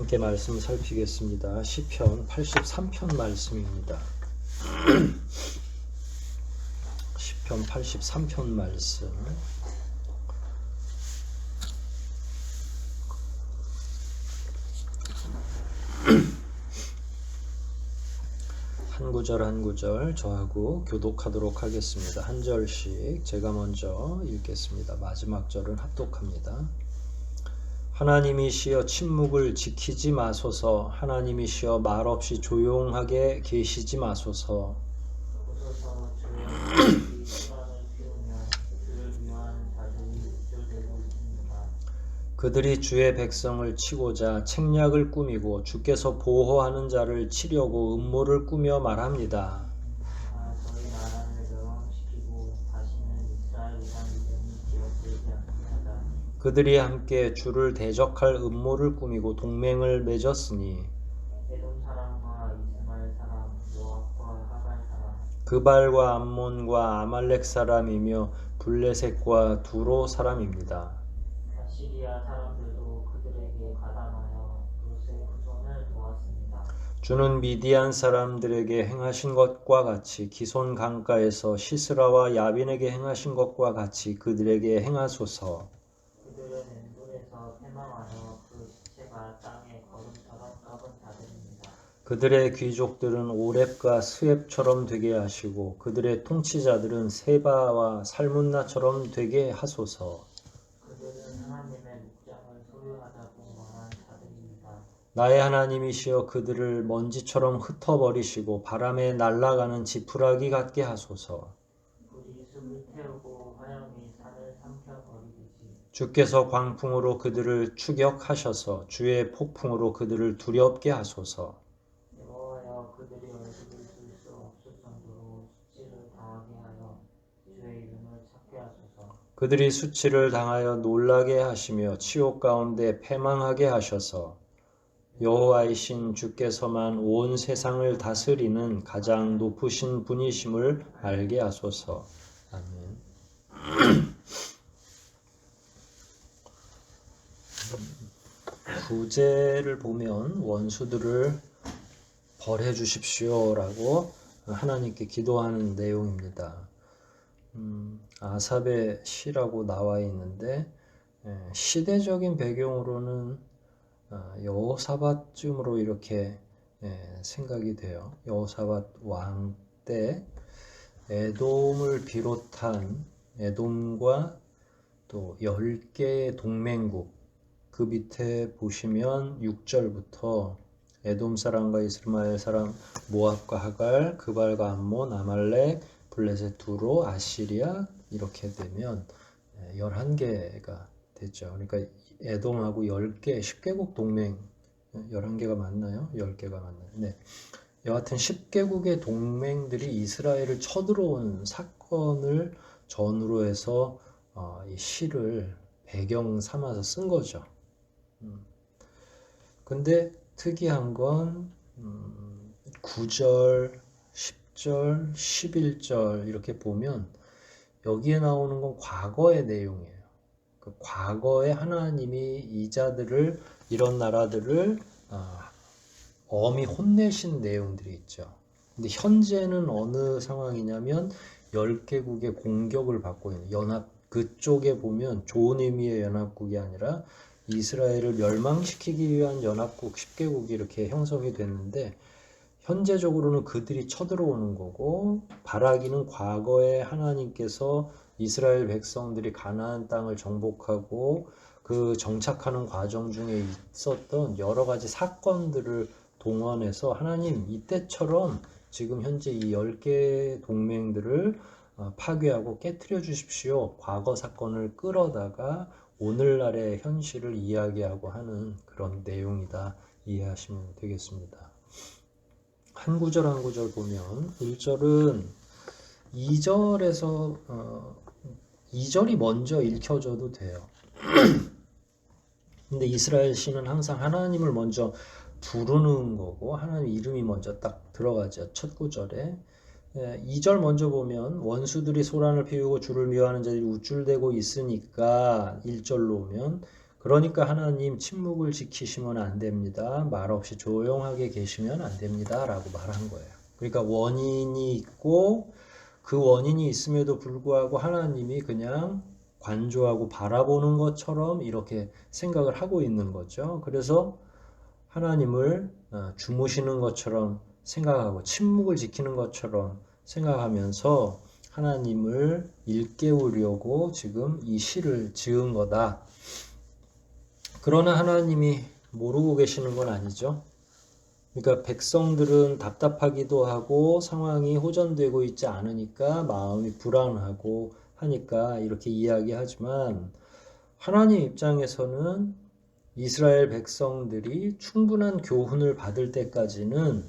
함께 말씀 살피겠습니다. 시편 83편 말씀입니다. 시편 83편 말씀. 한 구절 한 구절 저하고 교독하도록 하겠습니다. 한 절씩 제가 먼저 읽겠습니다. 마지막 절은 합독합니다. 하나님이시여 침묵을 지키지 마소서. 하나님이시여 말없이 조용하게 계시지 마소서. 그들이 주의 백성을 치고자 책략을 꾸미고 주께서 보호하는 자를 치려고 음모를 꾸며 말합니다. 그들이 함께 주를 대적할 음모를 꾸미고 동맹을 맺었으니 그발과 암몬과 아말렉 사람이며 블레셋과 두로 사람입니다. 아시리아 사람들도 그들에게 가담하여 롯의 후손을 도왔습니다. 주는 미디안 사람들에게 행하신 것과 같이 기손 강가에서 시스라와 야빈에게 행하신 것과 같이 그들에게 행하소서. 그들은 엔돌에서 패망하여 그 시체가 땅에 거름처럼 썩은 자들입니다. 그들의 귀족들은 오렙과 스웹처럼 되게 하시고 그들의 통치자들은 세바와 살문나처럼 되게 하소서. 그들은 하나님의 묵장을 소유하자고 말한 자들입니다. 나의 하나님이시여 그들을 먼지처럼 흩어버리시고 바람에 날아가는 지푸라기 같게 하소서. 불이 숲을 태우고 화염이 산을 삼켜버리듯이 주께서 광풍으로 그들을 추격하셔서 주의 폭풍으로 그들을 두렵게 하소서. 여호와여 그들이 얼굴을 들 수 없을 정도로 수치를 당하게 하여 주의 이름을 찾게 하소서. 그들이 수치를 당하여 놀라게 하시며 치욕 가운데 패망하게 하셔서 여호와이신 주께서만 온 세상을 다스리는 가장 높으신 분이심을 알게 하소서. 아멘. 구제를 보면 원수들을 벌해 주십시오라고 하나님께 기도하는 내용입니다. 아삽의 시라고 나와 있는데 시대적인 배경으로는 여호사밧쯤으로 이렇게 생각이 돼요. 여호사밧 왕 때 에돔을 비롯한 에돔과 또 10개의 동맹국, 그 밑에 보시면 6절부터 에돔 사람과 이스마엘 사람, 모압과 하갈, 그발과 암몬, 아말렉, 블레셋, 두로, 아시리아 이렇게 되면 11개가 됐죠. 그러니까 에돔하고 10개, 10개국 동맹 11개가 맞나요? 10개가 맞나요? 네. 여하튼 10개국의 동맹들이 이스라엘을 쳐들어온 사건을 전후로 해서 이 시를 배경 삼아서 쓴 거죠. 근데 특이한 건 9절, 10절, 11절 이렇게 보면 여기에 나오는 건 과거의 내용이에요. 그 과거에 하나님이 이자들을 이런 나라들을 엄히 혼내신 내용들이 있죠. 근데 현재는 어느 상황이냐면 10개국의 공격을 받고 있는 연합, 그쪽에 보면 좋은 의미의 연합국이 아니라 이스라엘을 멸망시키기 위한 연합국 10개국이 이렇게 형성이 됐는데 현재적으로는 그들이 쳐들어오는 거고 바라기는 과거에 하나님께서 이스라엘 백성들이 가나안 땅을 정복하고 그 정착하는 과정 중에 있었던 여러 가지 사건들을 동원해서 하나님 이때처럼 지금 현재 이 10개 동맹들을 파괴하고 깨트려 주십시오. 과거 사건을 끌어다가 오늘날의 현실을 이야기하고 하는 그런 내용이다 이해하시면 되겠습니다. 한 구절 한 구절 보면 1절은 2절에서 2절이 먼저 읽혀져도 돼요. 근데 이스라엘 시는 항상 하나님을 먼저 부르는 거고 하나님 이름이 먼저 딱 들어가죠. 첫 구절에 2절 먼저 보면 원수들이 소란을 피우고 주를 미워하는 자들이 우쭐대고 있으니까 1절로 오면 그러니까 하나님 침묵을 지키시면 안 됩니다. 말없이 조용하게 계시면 안 됩니다. 라고 말한 거예요. 그러니까 원인이 있고 그 원인이 있음에도 불구하고 하나님이 그냥 관조하고 바라보는 것처럼 이렇게 생각을 하고 있는 거죠. 그래서 하나님을 주무시는 것처럼 생각하고 침묵을 지키는 것처럼 생각하면서 하나님을 일깨우려고 지금 이 시를 지은 거다. 그러나 하나님이 모르고 계시는 건 아니죠. 그러니까 백성들은 답답하기도 하고 상황이 호전되고 있지 않으니까 마음이 불안하고 하니까 이렇게 이야기하지만 하나님 입장에서는 이스라엘 백성들이 충분한 교훈을 받을 때까지는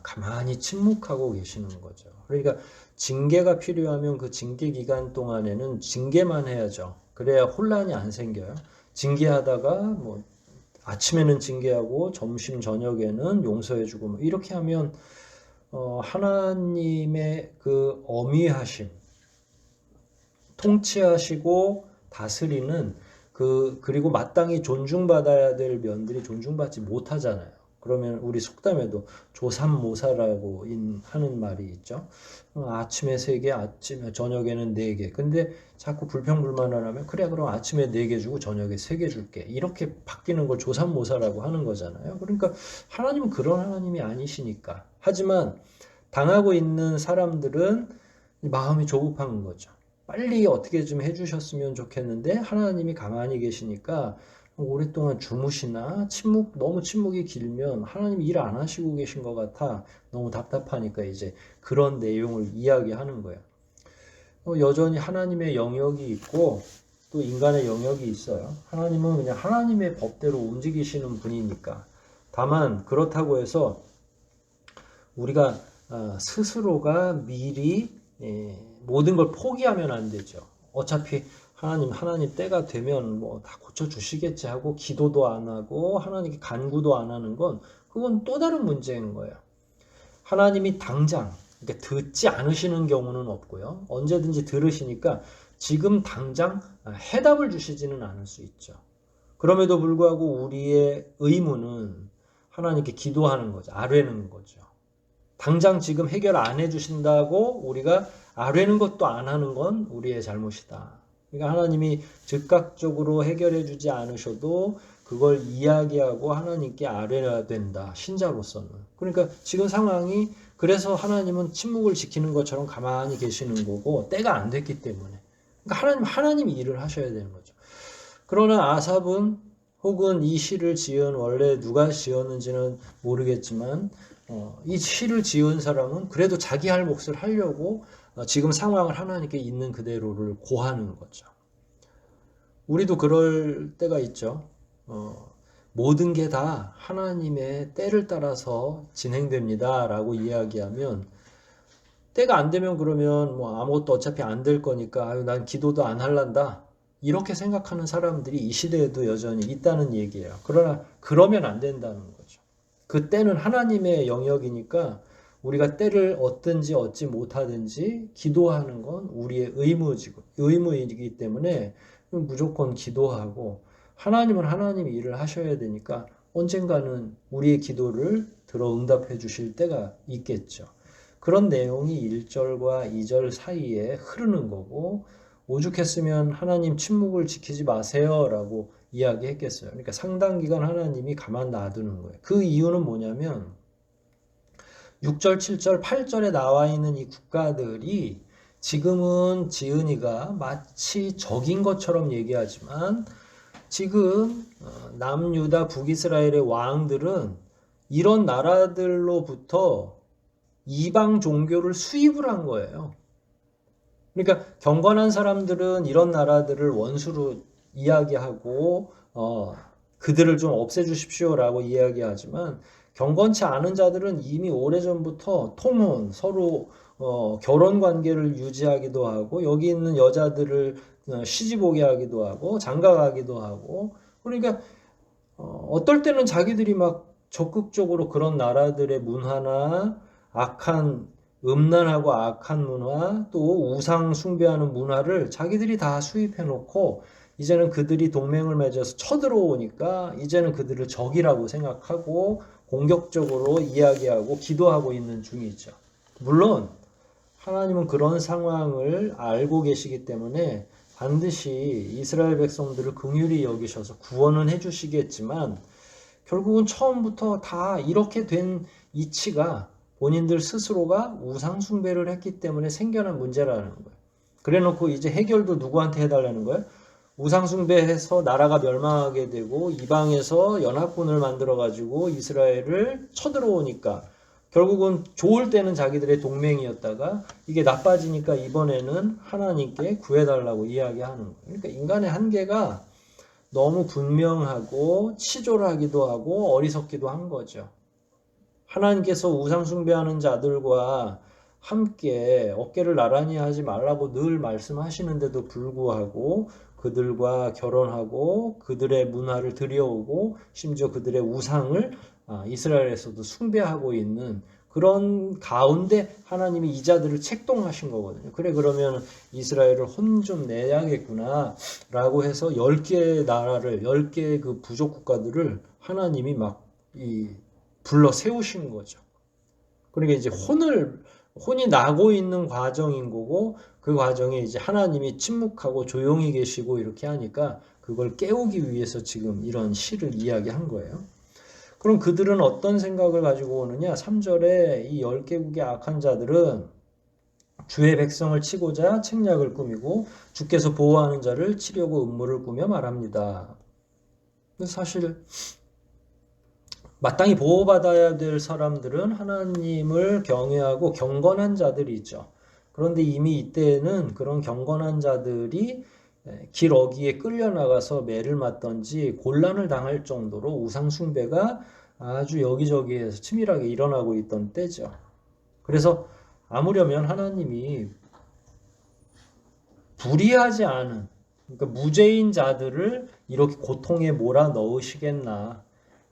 가만히 침묵하고 계시는 거죠. 그러니까 징계가 필요하면 그 징계 기간 동안에는 징계만 해야죠. 그래야 혼란이 안 생겨요. 징계하다가 뭐 아침에는 징계하고 점심 저녁에는 용서해주고 뭐 이렇게 하면 하나님의 그 어미하심, 통치하시고 다스리는 그리고 마땅히 존중받아야 될 면들이 존중받지 못하잖아요. 그러면 우리 속담에도 조삼모사라고 하는 말이 있죠. 아침에 3개, 아침에 저녁에는 4개. 근데 자꾸 불평불만을 하면 그래 그럼 아침에 4개 주고 저녁에 3개 줄게. 이렇게 바뀌는 걸 조삼모사라고 하는 거잖아요. 그러니까 하나님은 그런 하나님이 아니시니까. 하지만 당하고 있는 사람들은 마음이 조급한 거죠. 빨리 어떻게 좀 해주셨으면 좋겠는데 하나님이 가만히 계시니까 오랫동안 주무시나 너무 침묵이 길면 하나님 일 안 하시고 계신 것 같아 너무 답답하니까 이제 그런 내용을 이야기하는 거예요. 여전히 하나님의 영역이 있고 또 인간의 영역이 있어요. 하나님은 그냥 하나님의 법대로 움직이시는 분이니까. 다만 그렇다고 해서 우리가 스스로가 미리 모든 걸 포기하면 안 되죠. 어차피 하나님 때가 되면 뭐 다 고쳐주시겠지 하고 기도도 안 하고 하나님께 간구도 안 하는 건 그건 또 다른 문제인 거예요. 하나님이 당장 그러니까 듣지 않으시는 경우는 없고요. 언제든지 들으시니까 지금 당장 해답을 주시지는 않을 수 있죠. 그럼에도 불구하고 우리의 의무는 하나님께 기도하는 거죠. 아뢰는 거죠. 당장 지금 해결 안 해주신다고 우리가 아뢰는 것도 안 하는 건 우리의 잘못이다. 그러니까 하나님이 즉각적으로 해결해 주지 않으셔도 그걸 이야기하고 하나님께 아뢰야 된다. 신자로서는. 그러니까 지금 상황이 그래서 하나님은 침묵을 지키는 것처럼 가만히 계시는 거고 때가 안 됐기 때문에. 그러니까 하나님이 일을 하셔야 되는 거죠. 그러나 아삽은 혹은 이 시를 지은 원래 누가 지었는지는 모르겠지만 이 시를 지은 사람은 그래도 자기 할 몫을 하려고 지금 상황을 하나님께 있는 그대로를 고하는 거죠. 우리도 그럴 때가 있죠. 모든 게 다 하나님의 때를 따라서 진행됩니다 라고 이야기하면 때가 안 되면 그러면 뭐 아무것도 어차피 안 될 거니까 난 기도도 안 할란다 이렇게 생각하는 사람들이 이 시대에도 여전히 있다는 얘기예요. 그러나 그러면 안 된다는 거죠. 그 때는 하나님의 영역이니까 우리가 때를 얻든지 얻지 못하든지 기도하는 건 우리의 의무이기 때문에 무조건 기도하고 하나님은 하나님이 일을 하셔야 되니까 언젠가는 우리의 기도를 들어 응답해 주실 때가 있겠죠. 그런 내용이 1절과 2절 사이에 흐르는 거고 오죽했으면 하나님 침묵을 지키지 마세요 라고 이야기했겠어요. 그러니까 상당 기간 하나님이 가만 놔두는 거예요. 그 이유는 뭐냐면 6절, 7절, 8절에 나와 있는 이 국가들이 지금은 지은이가 마치 적인 것처럼 얘기하지만 지금 남유다 북이스라엘의 왕들은 이런 나라들로부터 이방 종교를 수입을 한 거예요. 그러니까 경건한 사람들은 이런 나라들을 원수로 이야기하고 그들을 좀 없애주십시오라고 이야기하지만 경건치 않은 자들은 이미 오래전부터 통혼, 서로 결혼 관계를 유지하기도 하고 여기 있는 여자들을 시집 오게 하기도 하고 장가가기도 하고 그러니까 어떨 때는 자기들이 막 적극적으로 그런 나라들의 문화나 음란하고 악한 문화 또 우상 숭배하는 문화를 자기들이 다 수입해 놓고 이제는 그들이 동맹을 맺어서 쳐들어오니까 이제는 그들을 적이라고 생각하고 공격적으로 이야기하고 기도하고 있는 중이죠. 물론 하나님은 그런 상황을 알고 계시기 때문에 반드시 이스라엘 백성들을 긍휼히 여기셔서 구원은 해주시겠지만 결국은 처음부터 다 이렇게 된 이치가 본인들 스스로가 우상 숭배를 했기 때문에 생겨난 문제라는 거예요. 그래놓고 이제 해결도 누구한테 해달라는 거예요? 우상 숭배해서 나라가 멸망하게 되고 이방에서 연합군을 만들어 가지고 이스라엘을 쳐들어오니까 결국은 좋을 때는 자기들의 동맹이었다가 이게 나빠지니까 이번에는 하나님께 구해달라고 이야기하는 거예요. 그러니까 인간의 한계가 너무 분명하고 치졸하기도 하고 어리석기도 한 거죠. 하나님께서 우상 숭배하는 자들과 함께 어깨를 나란히 하지 말라고 늘 말씀하시는데도 불구하고 그들과 결혼하고 그들의 문화를 들여오고 심지어 그들의 우상을 이스라엘에서도 숭배하고 있는 그런 가운데 하나님이 이 자들을 책동하신 거거든요. 그래 그러면 이스라엘을 혼 좀 내야겠구나 라고 해서 10개의 나라를 10개의 그 부족 국가들을 하나님이 막 불러 세우신 거죠. 그러니까 이제 혼이 나고 있는 과정인 거고 그 과정에 이제 하나님이 침묵하고 조용히 계시고 이렇게 하니까 그걸 깨우기 위해서 지금 이런 시를 이야기한 거예요. 그럼 그들은 어떤 생각을 가지고 오느냐? 3절에 이 10개국의 악한 자들은 주의 백성을 치고자 책략을 꾸미고 주께서 보호하는 자를 치려고 음모를 꾸며 말합니다. 사실 마땅히 보호받아야 될 사람들은 하나님을 경외하고 경건한 자들이죠. 그런데 이미 이때에는 그런 경건한 자들이 길 어귀에 끌려나가서 매를 맞던지 곤란을 당할 정도로 우상숭배가 아주 여기저기에서 치밀하게 일어나고 있던 때죠. 그래서 아무려면 하나님이 불의하지 않은 그러니까 무죄인 자들을 이렇게 고통에 몰아넣으시겠나.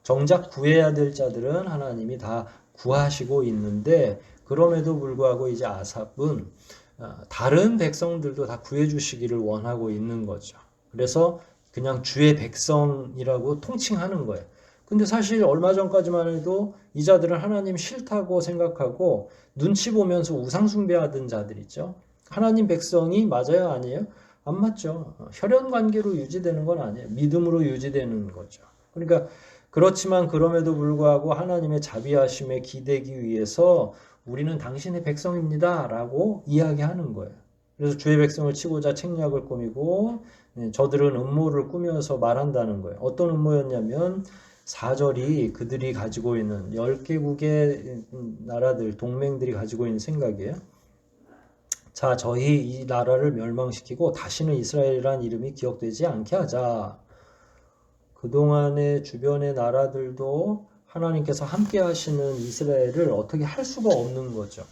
정작 구해야 될 자들은 하나님이 다 구하시고 있는데 그럼에도 불구하고 이제 아삽은 다른 백성들도 다 구해주시기를 원하고 있는 거죠. 그래서 그냥 주의 백성이라고 통칭하는 거예요. 근데 사실 얼마 전까지만 해도 이 자들은 하나님 싫다고 생각하고 눈치 보면서 우상숭배하던 자들 있죠. 하나님 백성이 맞아요? 아니에요? 안 맞죠. 혈연 관계로 유지되는 건 아니에요. 믿음으로 유지되는 거죠. 그러니까 그렇지만 그럼에도 불구하고 하나님의 자비하심에 기대기 위해서 우리는 당신의 백성입니다 라고 이야기하는 거예요. 그래서 주의 백성을 치고자 책략을 꾸미고 저들은 음모를 꾸며서 말한다는 거예요. 어떤 음모였냐면 4절이 그들이 가지고 있는 10개국의 나라들, 동맹들이 가지고 있는 생각이에요. 자, 저희 이 나라를 멸망시키고 다시는 이스라엘이라는 이름이 기억되지 않게 하자. 그동안의 주변의 나라들도 하나님께서 함께 하시는 이스라엘을 어떻게 할 수가 없는 거죠.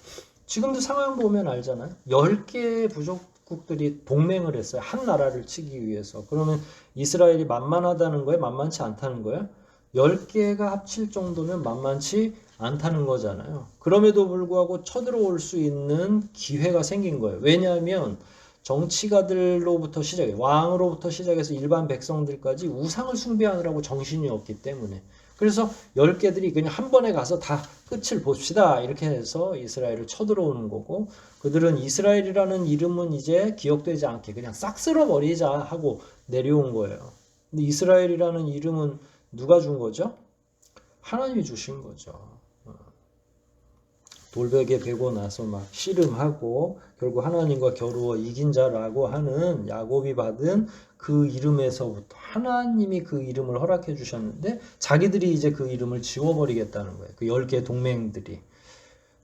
지금도 상황 보면 알잖아요. 10개의 부족국들이 동맹을 했어요. 한 나라를 치기 위해서. 그러면 이스라엘이 만만하다는 거예요? 만만치 않다는 거예요? 10개가 합칠 정도면 만만치 않다는 거잖아요. 그럼에도 불구하고 쳐들어올 수 있는 기회가 생긴 거예요. 왜냐하면 정치가들로부터 시작해 왕으로부터 시작해서 일반 백성들까지 우상을 숭배하느라고 정신이 없기 때문에 그래서 10개들이 그냥 한 번에 가서 다 끝을 봅시다 이렇게 해서 이스라엘을 쳐들어오는 거고 그들은 이스라엘이라는 이름은 이제 기억되지 않게 그냥 싹 쓸어버리자 하고 내려온 거예요. 근데 이스라엘이라는 이름은 누가 준 거죠? 하나님이 주신 거죠. 돌베개 베고 나서 막 씨름하고 결국 하나님과 겨루어 이긴 자라고 하는 야곱이 받은 그 이름에서부터 하나님이 그 이름을 허락해 주셨는데 자기들이 이제 그 이름을 지워버리겠다는 거예요. 그 10개 동맹들이.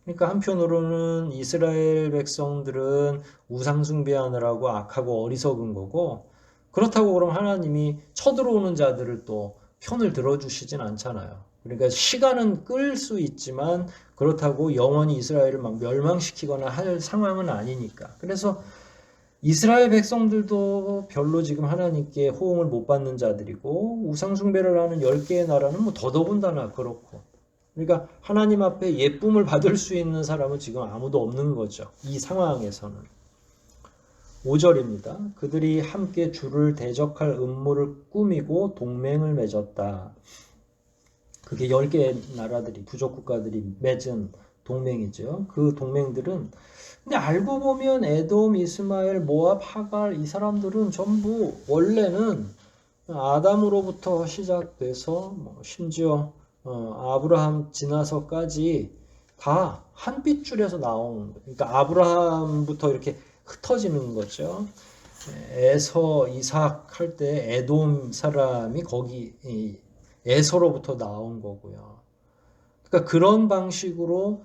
그러니까 한편으로는 이스라엘 백성들은 우상숭배하느라고 악하고 어리석은 거고 그렇다고 그럼 하나님이 쳐들어오는 자들을 또 편을 들어주시진 않잖아요. 그러니까 시간은 끌 수 있지만 그렇다고 영원히 이스라엘을 막 멸망시키거나 할 상황은 아니니까. 그래서 이스라엘 백성들도 별로 지금 하나님께 호응을 못 받는 자들이고 우상숭배를 하는 10개의 나라는 뭐 더더군다나 그렇고. 그러니까 하나님 앞에 예쁨을 받을 수 있는 사람은 지금 아무도 없는 거죠. 이 상황에서는. 5절입니다. 그들이 함께 주를 대적할 음모를 꾸미고 동맹을 맺었다. 그게 10개의 나라들이, 부족 국가들이 맺은 동맹이죠. 그 동맹들은 근데 알고 보면 에돔, 이스마엘, 모압, 하갈 이 사람들은 전부 원래는 아담으로부터 시작돼서 심지어 아브라함 지나서까지 다 한 핏줄에서 나온 거예요. 그러니까 아브라함부터 이렇게 흩어지는 거죠. 에서 이삭 할 때 에돔 사람이 거기 에서로부터 나온 거고요. 그러니까 그런 방식으로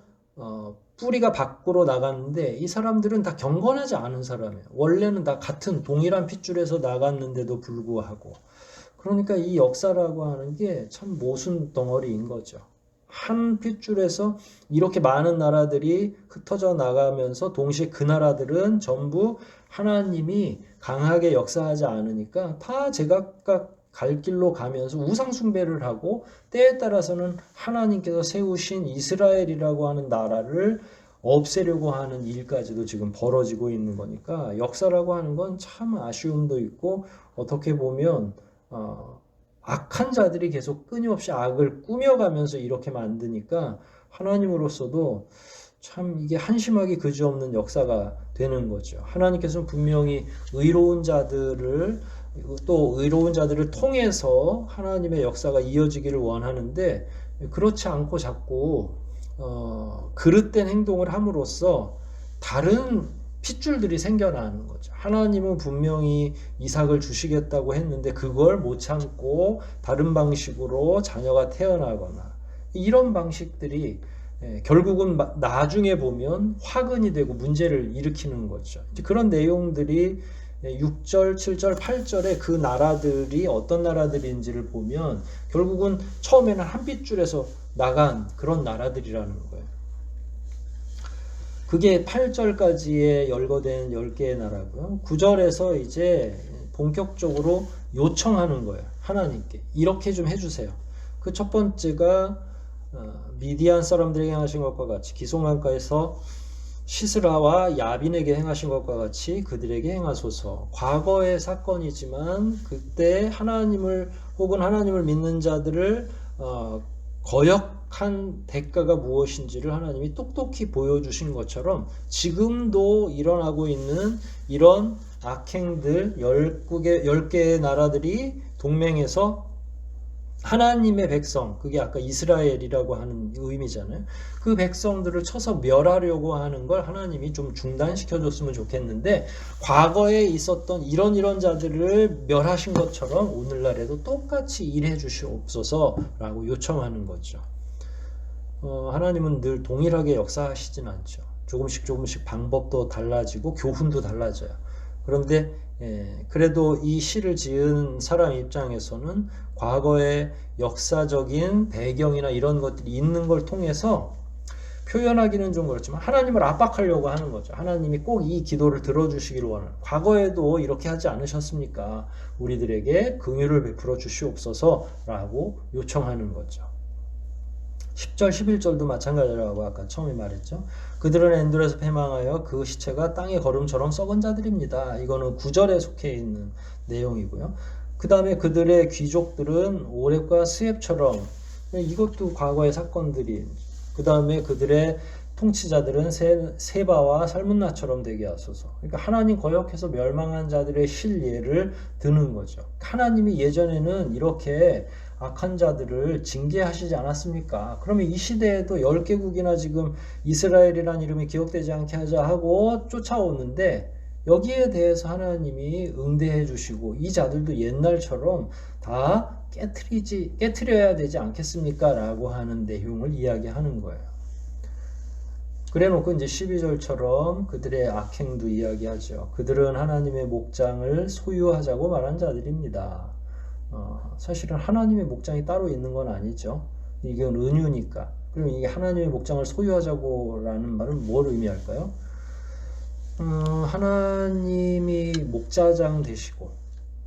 뿌리가 밖으로 나갔는데 이 사람들은 다 경건하지 않은 사람이에요. 원래는 다 같은 동일한 핏줄에서 나갔는데도 불구하고. 그러니까 이 역사라고 하는 게 참 모순 덩어리인 거죠. 한 핏줄에서 이렇게 많은 나라들이 흩어져 나가면서 동시에 그 나라들은 전부 하나님이 강하게 역사하지 않으니까 다 제각각 갈 길로 가면서 우상 숭배를 하고 때에 따라서는 하나님께서 세우신 이스라엘이라고 하는 나라를 없애려고 하는 일까지도 지금 벌어지고 있는 거니까 역사라고 하는 건 참 아쉬움도 있고 어떻게 보면 악한 자들이 계속 끊임없이 악을 꾸며가면서 이렇게 만드니까 하나님으로서도 참 이게 한심하기 그지없는 역사가 되는 거죠. 하나님께서는 분명히 의로운 자들을 통해서 하나님의 역사가 이어지기를 원하는데 그렇지 않고 자꾸 그릇된 행동을 함으로써 다른 핏줄들이 생겨나는 거죠. 하나님은 분명히 이삭을 주시겠다고 했는데 그걸 못 참고 다른 방식으로 자녀가 태어나거나 이런 방식들이 결국은 나중에 보면 화근이 되고 문제를 일으키는 거죠. 그런 내용들이 6절, 7절, 8절에 그 나라들이 어떤 나라들인지를 보면 결국은 처음에는 한 핏줄에서 나간 그런 나라들이라는 거예요. 그게 8절까지의 열거된 10개의 나라고요. 9절에서 이제 본격적으로 요청하는 거예요. 하나님께 이렇게 좀 해주세요. 그 첫 번째가 미디안 사람들에게 행하신 것과 같이 기송강가에서 시스라와 야빈에게 행하신 것과 같이 그들에게 행하소서. 과거의 사건이지만 그때 하나님을 혹은 하나님을 믿는 자들을 거역한 대가가 무엇인지를 하나님이 똑똑히 보여주신 것처럼 지금도 일어나고 있는 이런 악행들 10개의 나라들이 동맹해서 하나님의 백성, 그게 아까 이스라엘이라고 하는 의미잖아요. 그 백성들을 쳐서 멸하려고 하는 걸 하나님이 좀 중단시켜줬으면 좋겠는데 과거에 있었던 이런 자들을 멸하신 것처럼 오늘날에도 똑같이 일해 주시옵소서라고 요청하는 거죠. 하나님은 늘 동일하게 역사하시진 않죠. 조금씩 방법도 달라지고 교훈도 달라져요. 그런데 그래도 이 시를 지은 사람 입장에서는 과거의 역사적인 배경이나 이런 것들이 있는 걸 통해서 표현하기는 좀 그렇지만 하나님을 압박하려고 하는 거죠. 하나님이 꼭 이 기도를 들어주시기를 원하는. 과거에도 이렇게 하지 않으셨습니까? 우리들에게 긍휼을 베풀어 주시옵소서라고 요청하는 거죠. 10절, 11절도 마찬가지라고 아까 처음에 말했죠. 그들은 엔돌에서 패망하여 그 시체가 땅의 거름처럼 썩은 자들입니다. 이거는 9절에 속해 있는 내용이고요. 그 다음에 그들의 귀족들은 오렙과 스엡처럼 이것도 과거의 사건들이 그 다음에 그들의 통치자들은 세바와 살문나처럼 되게 하소서. 그러니까 하나님 거역해서 멸망한 자들의 실예를 드는 거죠. 하나님이 예전에는 이렇게 악한 자들을 징계하시지 않았습니까? 그러면 이 시대에도 10개국이나 지금 이스라엘이라는 이름이 기억되지 않게 하자 하고 쫓아오는데 여기에 대해서 하나님이 응대해 주시고 이 자들도 옛날처럼 다 깨트려야 되지 않겠습니까? 라고 하는 내용을 이야기하는 거예요. 그래놓고 이제 12절처럼 그들의 악행도 이야기하죠. 그들은 하나님의 목장을 소유하자고 말한 자들입니다. 사실은 하나님의 목장이 따로 있는 건 아니죠. 이건 은유니까. 그럼 이게 하나님의 목장을 소유하자고 라는 말은 뭘 의미할까요? 하나님이 목자장 되시고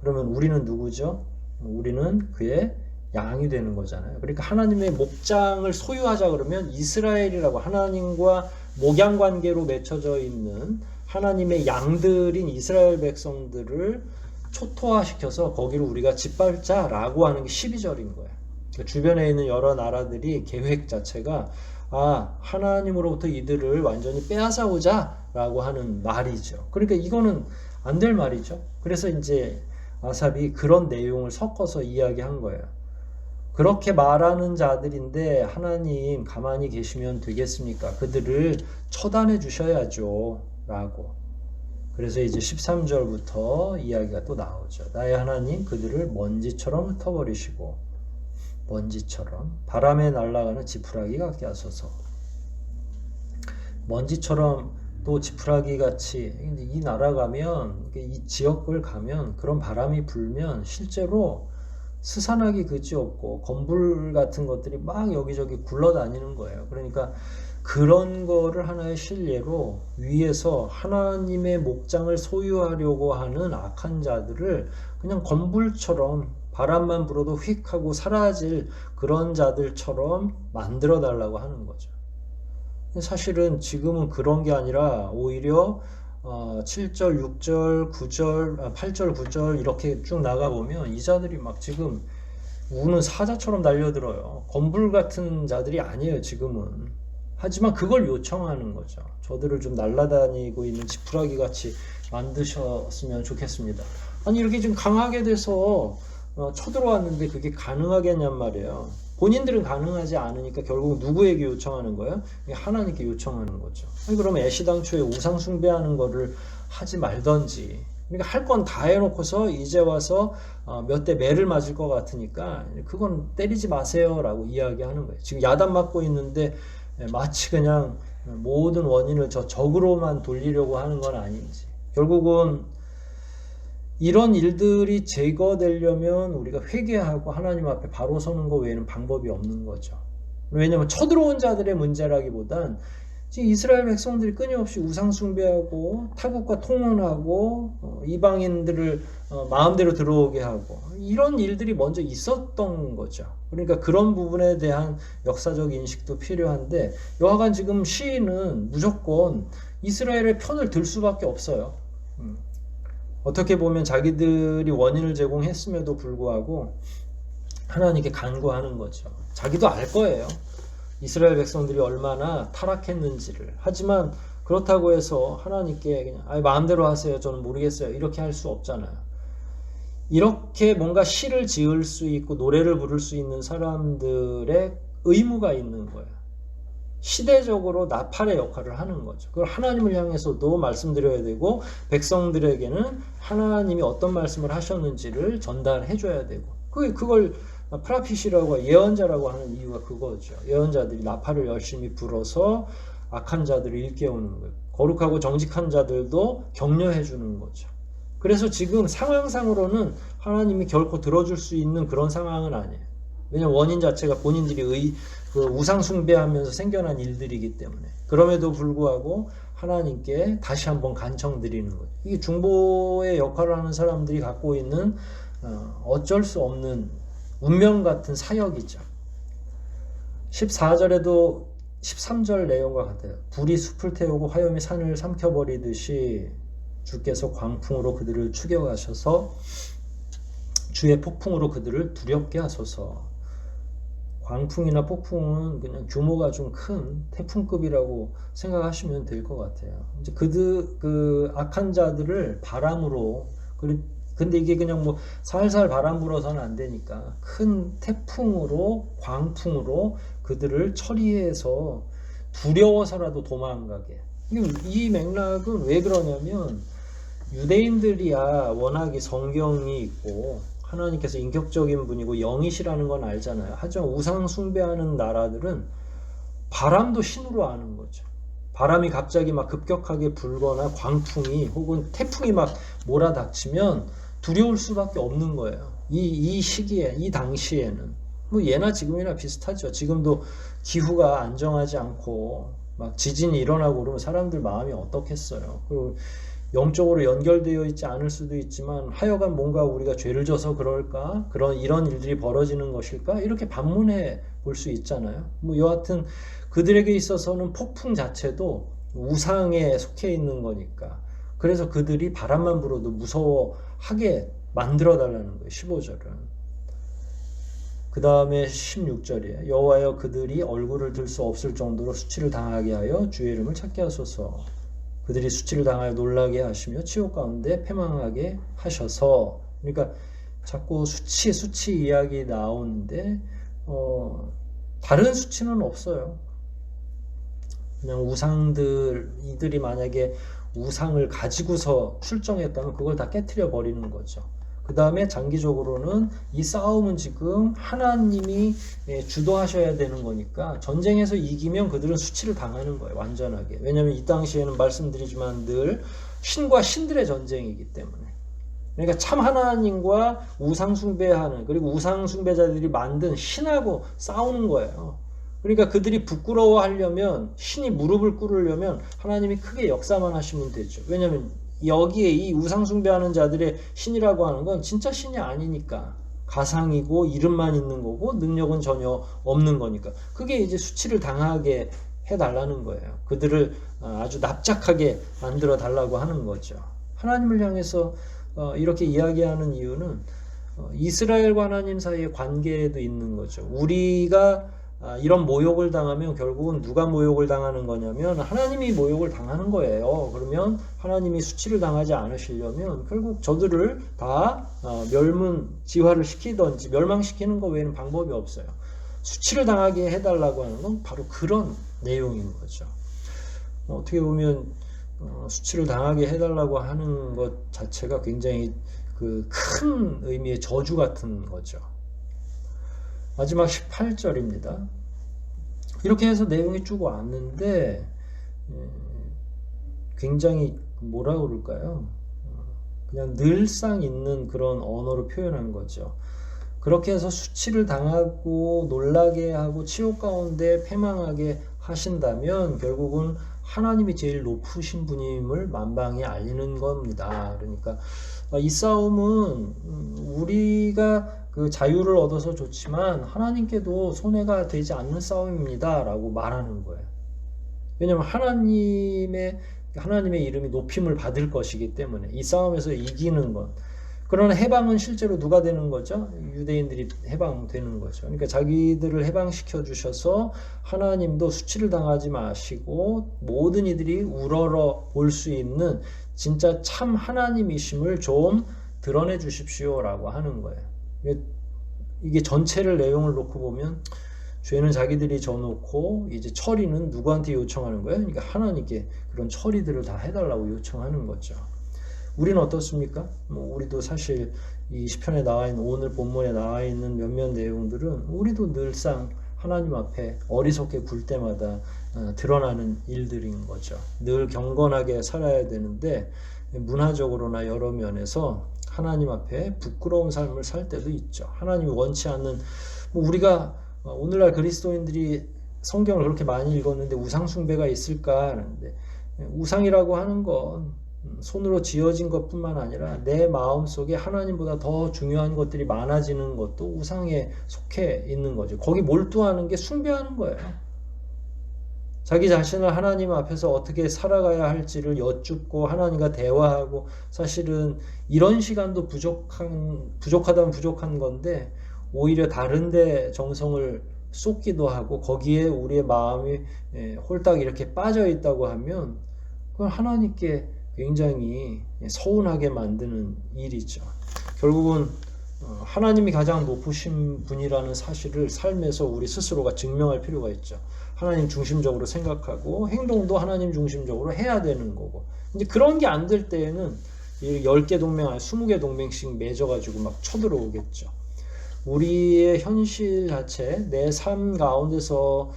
그러면 우리는 누구죠? 우리는 그의 양이 되는 거잖아요. 그러니까 하나님의 목장을 소유하자 그러면 이스라엘이라고 하나님과 목양 관계로 맺혀져 있는 하나님의 양들인 이스라엘 백성들을 초토화시켜서 거기를 우리가 짓밟자라고 하는 게 12절인 거예요. 그러니까 주변에 있는 여러 나라들이 계획 자체가 하나님으로부터 이들을 완전히 빼앗아오자라고 하는 말이죠. 그러니까 이거는 안 될 말이죠. 그래서 이제 아삽이 그런 내용을 섞어서 이야기한 거예요. 그렇게 말하는 자들인데 하나님 가만히 계시면 되겠습니까? 그들을 처단해 주셔야죠. 라고. 그래서 이제 13절부터 이야기가 또 나오죠. 나의 하나님 그들을 먼지처럼 흩어버리시고 먼지처럼 바람에 날아가는 지푸라기 같게 하소서. 먼지처럼 또 지푸라기 같이 이 나라 가면 이 지역을 가면 그런 바람이 불면 실제로 스산하기 그지없고 건불 같은 것들이 막 여기저기 굴러다니는 거예요. 그러니까 그런 거를 하나의 실례로 위에서 하나님의 목장을 소유하려고 하는 악한 자들을 그냥 건불처럼 바람만 불어도 휙 하고 사라질 그런 자들처럼 만들어 달라고 하는 거죠. 사실은 지금은 그런 게 아니라 오히려 7절, 6절, 9절, 8절, 9절 이렇게 쭉 나가보면 이 자들이 막 지금 우는 사자처럼 달려들어요. 건불 같은 자들이 아니에요, 지금은. 하지만 그걸 요청하는 거죠. 저들을 좀 날아다니고 있는 지푸라기 같이 만드셨으면 좋겠습니다. 아니 이렇게 좀 강하게 돼서 쳐들어왔는데 그게 가능하겠냔 말이에요. 본인들은 가능하지 않으니까 결국 누구에게 요청하는 거예요? 하나님께 요청하는 거죠. 아니, 그러면 애시당초에 우상 숭배하는 거를 하지 말던지. 그러니까 할 건 다 해놓고서 이제 와서 몇 대 매를 맞을 것 같으니까 그건 때리지 마세요라고 이야기하는 거예요. 지금 야단 맞고 있는데 마치 그냥 모든 원인을 저 적으로만 돌리려고 하는 건 아닌지. 결국은 이런 일들이 제거되려면 우리가 회개하고 하나님 앞에 바로 서는 것 외에는 방법이 없는 거죠. 왜냐하면 쳐들어온 자들의 문제라기보단 지금 이스라엘 백성들이 끊임없이 우상 숭배하고 타국과 통혼하고 이방인들을 마음대로 들어오게 하고 이런 일들이 먼저 있었던 거죠. 그러니까 그런 부분에 대한 역사적 인식도 필요한데 여하간 지금 시인은 무조건 이스라엘의 편을 들 수밖에 없어요. 어떻게 보면 자기들이 원인을 제공했음에도 불구하고 하나님께 간구하는 거죠. 자기도 알 거예요. 이스라엘 백성들이 얼마나 타락했는지를. 하지만 그렇다고 해서 하나님께 그냥 마음대로 하세요. 저는 모르겠어요. 이렇게 할 수 없잖아요. 이렇게 뭔가 시를 지을 수 있고 노래를 부를 수 있는 사람들의 의무가 있는 거예요. 시대적으로 나팔의 역할을 하는 거죠. 그걸 하나님을 향해서도 말씀드려야 되고 백성들에게는 하나님이 어떤 말씀을 하셨는지를 전달해 줘야 되고 그걸 프라핏이라고 예언자라고 하는 이유가 그거죠. 예언자들이 나팔을 열심히 불어서 악한 자들을 일깨우는 거예요. 거룩하고 정직한 자들도 격려해 주는 거죠. 그래서 지금 상황상으로는 하나님이 결코 들어줄 수 있는 그런 상황은 아니에요. 왜냐하면 원인 자체가 본인들이 우상 숭배하면서 생겨난 일들이기 때문에. 그럼에도 불구하고 하나님께 다시 한번 간청드리는 거예요. 이게 중보의 역할을 하는 사람들이 갖고 있는 어쩔 수 없는 운명 같은 사역이죠. 14절에도 13절 내용과 같아요. 불이 숲을 태우고 화염이 산을 삼켜버리듯이 주께서 광풍으로 그들을 추격하셔서 주의 폭풍으로 그들을 두렵게 하소서. 광풍이나 폭풍은 그냥 규모가 좀 큰 태풍급이라고 생각하시면 될 것 같아요. 이제 그 악한 자들을 바람으로, 근데 이게 그냥 뭐 살살 바람 불어서는 안 되니까 큰 태풍으로, 광풍으로 그들을 처리해서 두려워서라도 도망가게. 이 맥락은 왜 그러냐면 유대인들이야 워낙에 성경이 있고 하나님께서 인격적인 분이고 영이시라는 건 알잖아요. 하지만 우상 숭배하는 나라들은 바람도 신으로 아는 거죠. 바람이 갑자기 막 급격하게 불거나 광풍이 혹은 태풍이 막 몰아닥치면 두려울 수밖에 없는 거예요. 이 시기에, 이 당시에는. 뭐 예나 지금이나 비슷하죠. 지금도 기후가 안정하지 않고 막 지진이 일어나고 그러면 사람들 마음이 어떻겠어요. 그리고 영적으로 연결되어 있지 않을 수도 있지만 하여간 뭔가 우리가 죄를 져서 그럴까? 이런 일들이 벌어지는 것일까? 이렇게 반문해 볼 수 있잖아요. 뭐 여하튼 그들에게 있어서는 폭풍 자체도 우상에 속해 있는 거니까. 그래서 그들이 바람만 불어도 무서워하게 만들어 달라는 거예요. 15절은. 그 다음에 16절이에요. 여호와여 그들이 얼굴을 들 수 없을 정도로 수치를 당하게 하여 주의 이름을 찾게 하소서. 그들이 수치를 당하여 놀라게 하시며 치욕 가운데 패망하게 하셔서. 그러니까 자꾸 수치 이야기 나오는데 다른 수치는 없어요. 그냥 우상들, 이들이 만약에 우상을 가지고서 출정했다면 그걸 다 깨트려 버리는 거죠. 그 다음에 장기적으로는 이 싸움은 지금 하나님이 주도하셔야 되는 거니까 전쟁에서 이기면 그들은 수치를 당하는 거예요. 완전하게. 왜냐하면 이 당시에는 말씀드리지만 늘 신과 신들의 전쟁이기 때문에. 그러니까 참 하나님과 우상 숭배하는, 그리고 우상 숭배자들이 만든 신하고 싸우는 거예요. 그러니까 그들이 부끄러워하려면, 신이 무릎을 꿇으려면 하나님이 크게 역사만 하시면 되죠. 왜냐하면 여기에 이 우상 숭배하는 자들의 신이라고 하는 건 진짜 신이 아니니까 가상이고 이름만 있는 거고 능력은 전혀 없는 거니까 그게 이제 수치를 당하게 해달라는 거예요. 그들을 아주 납작하게 만들어 달라고 하는 거죠. 하나님을 향해서 이렇게 이야기하는 이유는 이스라엘과 하나님 사이의 관계에도 있는 거죠. 우리가 이런 모욕을 당하면 결국은 누가 모욕을 당하는 거냐면 하나님이 모욕을 당하는 거예요. 그러면 하나님이 수치를 당하지 않으시려면 결국 저들을 다 멸문지화를 시키든지 멸망시키는 것 외에는 방법이 없어요. 수치를 당하게 해달라고 하는 건 바로 그런 내용인 거죠. 어떻게 보면 수치를 당하게 해달라고 하는 것 자체가 굉장히 그 큰 의미의 저주 같은 거죠. 마지막 18절입니다. 이렇게 해서 내용이 쭉 왔는데 굉장히 뭐라 그럴까요? 그냥 늘상 있는 그런 언어로 표현한 거죠. 그렇게 해서 수치를 당하고 놀라게 하고 치욕 가운데 패망하게 하신다면 결국은 하나님이 제일 높으신 분임을 만방에 알리는 겁니다. 그러니까 이 싸움은 우리가 그 자유를 얻어서 좋지만 하나님께도 손해가 되지 않는 싸움입니다 라고 말하는 거예요. 왜냐하면 하나님의 이름이 높임을 받을 것이기 때문에 이 싸움에서 이기는 것. 그러나 해방은 실제로 누가 되는 거죠? 유대인들이 해방되는 거죠. 그러니까 자기들을 해방시켜 주셔서 하나님도 수치를 당하지 마시고 모든 이들이 우러러 볼 수 있는 진짜 참 하나님이심을 좀 드러내 주십시오라고 하는 거예요. 이게 전체를 내용을 놓고 보면 죄는 자기들이 져놓고 이제 처리는 누구한테 요청하는 거예요? 그러니까 하나님께 그런 처리들을 다 해달라고 요청하는 거죠. 우리는 어떻습니까? 우리도 사실 이 시편에 나와 있는 오늘 본문에 나와 있는 몇몇 내용들은 우리도 늘상 하나님 앞에 어리석게 굴 때마다 드러나는 일들인 거죠. 늘 경건하게 살아야 되는데 문화적으로나 여러 면에서 하나님 앞에 부끄러운 삶을 살 때도 있죠. 하나님이 원치 않는 우리가 오늘날 그리스도인들이 성경을 그렇게 많이 읽었는데 우상 숭배가 있을까 하는데 우상이라고 하는 건 손으로 지어진 것뿐만 아니라 내 마음속에 하나님보다 더 중요한 것들이 많아지는 것도 우상에 속해 있는 거죠. 거기 몰두하는 게 숭배하는 거예요. 자기 자신을 하나님 앞에서 어떻게 살아가야 할지를 여쭙고 하나님과 대화하고 사실은 이런 시간도 부족하다면 부족한 건데 오히려 다른 데 정성을 쏟기도 하고 거기에 우리의 마음이 홀딱 이렇게 빠져 있다고 하면 그건 하나님께 굉장히 서운하게 만드는 일이죠. 결국은 하나님이 가장 높으신 분이라는 사실을 삶에서 우리 스스로가 증명할 필요가 있죠. 하나님 중심적으로 생각하고 행동도 하나님 중심적으로 해야 되는 거고. 이제 그런 게 안 될 때에는 10개 동맹 아니 20개 동맹씩 맺어가지고 막 쳐들어오겠죠. 우리의 현실 자체, 내 삶 가운데서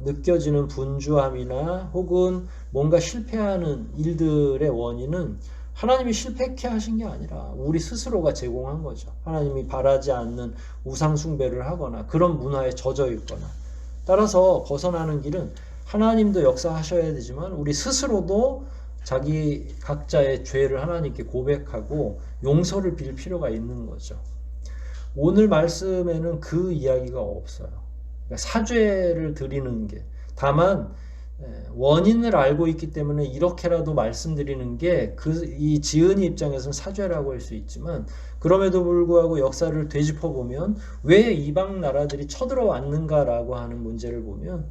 느껴지는 분주함이나 혹은 뭔가 실패하는 일들의 원인은 하나님이 실패케 하신 게 아니라 우리 스스로가 제공한 거죠. 하나님이 바라지 않는 우상 숭배를 하거나 그런 문화에 젖어 있거나. 따라서 벗어나는 길은 하나님도 역사하셔야 되지만 우리 스스로도 자기 각자의 죄를 하나님께 고백하고 용서를 빌 필요가 있는 거죠. 오늘 말씀에는 그 이야기가 없어요. 그러니까 사죄를 드리는 게 다만 원인을 알고 있기 때문에 이렇게라도 말씀드리는 게 이 지은이 입장에서는 사죄라고 할 수 있지만, 그럼에도 불구하고 역사를 되짚어 보면 왜 이방 나라들이 쳐들어왔는가라고 하는 문제를 보면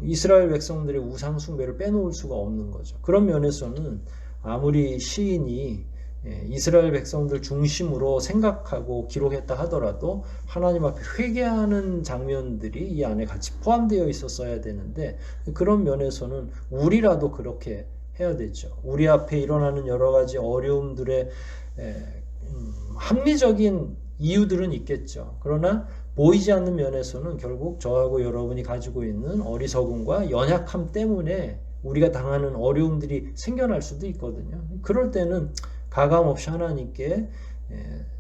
이스라엘 백성들의 우상 숭배를 빼놓을 수가 없는 거죠. 그런 면에서는 아무리 시인이 이스라엘 백성들 중심으로 생각하고 기록했다 하더라도 하나님 앞에 회개하는 장면들이 이 안에 같이 포함되어 있었어야 되는데, 그런 면에서는 우리라도 그렇게 해야 되죠. 우리 앞에 일어나는 여러 가지 어려움들의 합리적인 이유들은 있겠죠. 그러나 보이지 않는 면에서는 결국 저하고 여러분이 가지고 있는 어리석음과 연약함 때문에 우리가 당하는 어려움들이 생겨날 수도 있거든요. 그럴 때는 가감없이 하나님께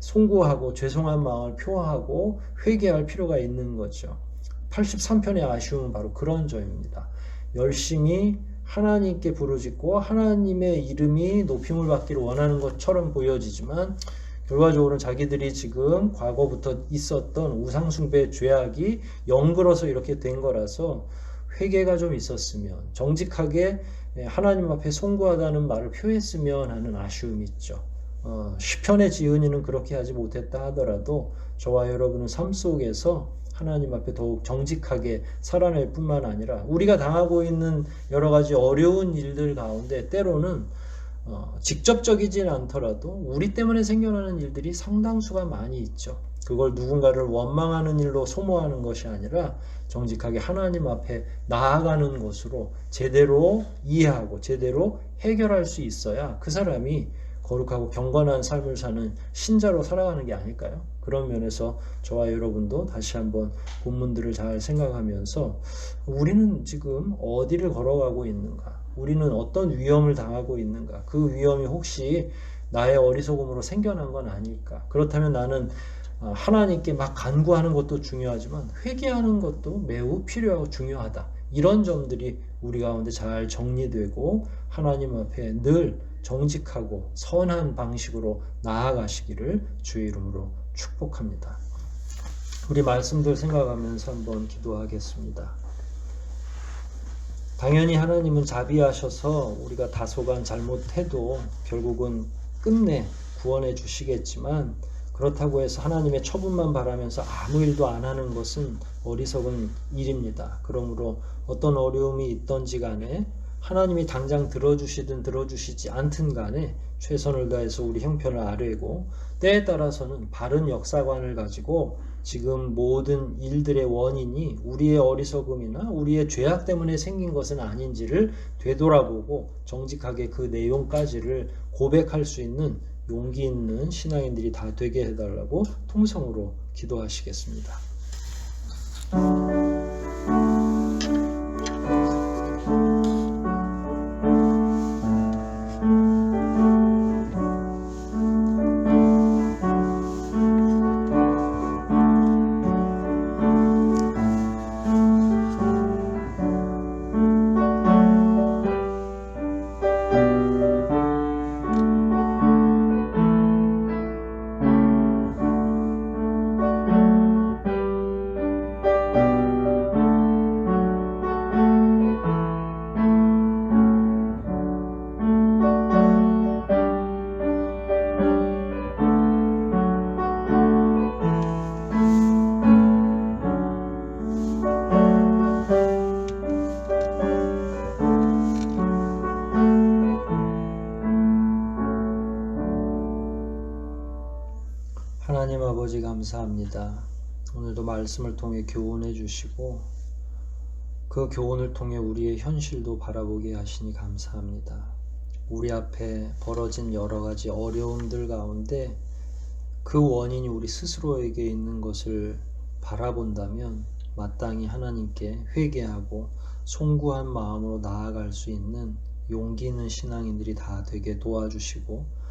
송구하고 죄송한 마음을 표하고 회개할 필요가 있는 거죠. 83편의 아쉬움은 바로 그런 점입니다. 열심히 하나님께 부르짖고 하나님의 이름이 높임을 받기를 원하는 것처럼 보여지지만, 결과적으로는 자기들이 지금 과거부터 있었던 우상숭배 죄악이 연결어서 이렇게 된 거라서 회개가 좀 있었으면, 정직하게 하나님 앞에 송구하다는 말을 표했으면 하는 아쉬움이 있죠. 시편의 지은이는 그렇게 하지 못했다 하더라도 저와 여러분은 삶 속에서 하나님 앞에 더욱 정직하게 살아낼 뿐만 아니라 우리가 당하고 있는 여러 가지 어려운 일들 가운데 때로는 직접적이진 않더라도 우리 때문에 생겨나는 일들이 상당수가 많이 있죠. 그걸 누군가를 원망하는 일로 소모하는 것이 아니라 정직하게 하나님 앞에 나아가는 것으로 제대로 이해하고 제대로 해결할 수 있어야 그 사람이 거룩하고 경건한 삶을 사는 신자로 살아가는 게 아닐까요? 그런 면에서 저와 여러분도 다시 한번 본문들을 잘 생각하면서 우리는 지금 어디를 걸어가고 있는가? 우리는 어떤 위험을 당하고 있는가? 그 위험이 혹시 나의 어리석음으로 생겨난 건 아닐까? 그렇다면 나는 하나님께 막 간구하는 것도 중요하지만 회개하는 것도 매우 필요하고 중요하다. 이런 점들이 우리 가운데 잘 정리되고 하나님 앞에 늘 정직하고 선한 방식으로 나아가시기를 주의 이름으로 축복합니다. 우리 말씀들 생각하면서 한번 기도하겠습니다. 당연히 하나님은 자비하셔서 우리가 다소간 잘못해도 결국은 끝내 구원해 주시겠지만, 그렇다고 해서 하나님의 처분만 바라면서 아무 일도 안 하는 것은 어리석은 일입니다. 그러므로 어떤 어려움이 있던지 간에 하나님이 당장 들어주시든 들어주시지 않든 간에 최선을 다해서 우리 형편을 아뢰고, 때에 따라서는 바른 역사관을 가지고 지금 모든 일들의 원인이 우리의 어리석음이나 우리의 죄악 때문에 생긴 것은 아닌지를 되돌아보고 정직하게 그 내용까지를 고백할 수 있는 용기 있는 신앙인들이 다 되게 해달라고 통성으로 기도하시겠습니다. 하나님 아버지 감사합니다. 오늘도 말씀을 통해 교훈해 주시고 그 교훈을 통해 우리의 현실도 바라보게 하시니 감사합니다. 우리 앞에 벌어진 여러 가지 어려움들 가운데 그 원인이 우리 스스로에게 있는 것을 바라본다면 마땅히 하나님께 회개하고 송구한 마음으로 나아갈 수 있는 용기 있는 신앙인들이 다 되게 도와주시고,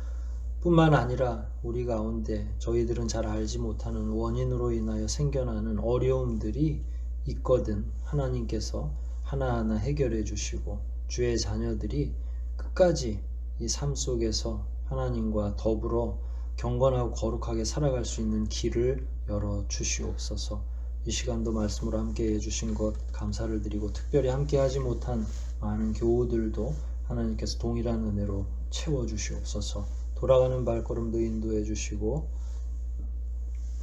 뿐만 아니라 우리 가운데 저희들은 잘 알지 못하는 원인으로 인하여 생겨나는 어려움들이 있거든 하나님께서 하나하나 해결해 주시고 주의 자녀들이 끝까지 이 삶 속에서 하나님과 더불어 경건하고 거룩하게 살아갈 수 있는 길을 열어 주시옵소서. 이 시간도 말씀으로 함께 해주신 것 감사를 드리고, 특별히 함께 하지 못한 많은 교우들도 하나님께서 동일한 은혜로 채워주시옵소서. 돌아가는 발걸음도 인도해 주시고,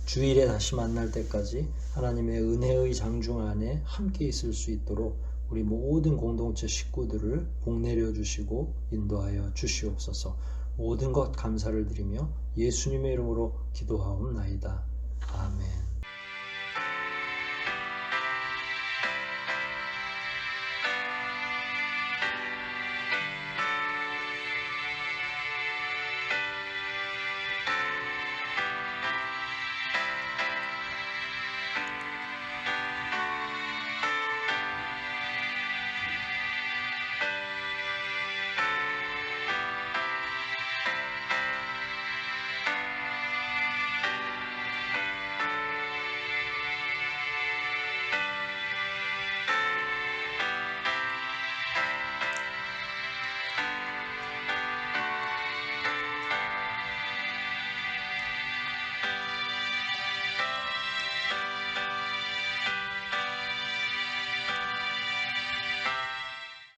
주일에 다시 만날 때까지 하나님의 은혜의 장중 안에 함께 있을 수 있도록 우리 모든 공동체 식구들을 복내려 주시고 인도하여 주시옵소서. 모든 것 감사를 드리며 예수님의 이름으로 기도하옵나이다. 아멘.